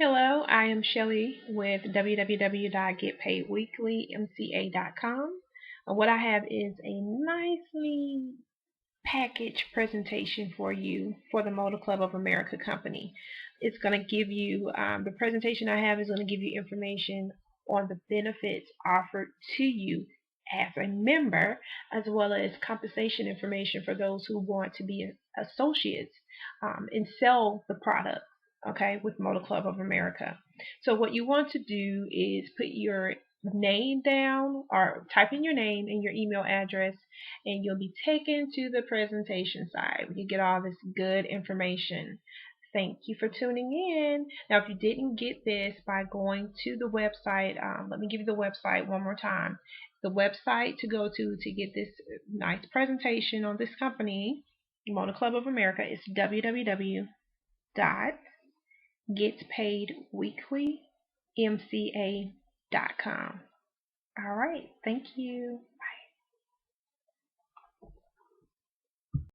Hello, I am Shelly with www.getpaidweeklymca.com. What I have is a nicely packaged presentation for you for the Motor Club of America company. It's going to give you, the presentation I have is going to give you information on the benefits offered to you as a member, as well as compensation information for those who want to be associates and sell the product. Okay, with Motor Club of America. So, what you want to do is put your name down or type in your name and your email address, and you'll be taken to the presentation side. You get all this good information. Thank you for tuning in. Now, if you didn't get this by going to the website, let me give you the website one more time. The website to go to get this nice presentation on this company, Motor Club of America, is www.getspaidweeklymca.com. All right. Thank you.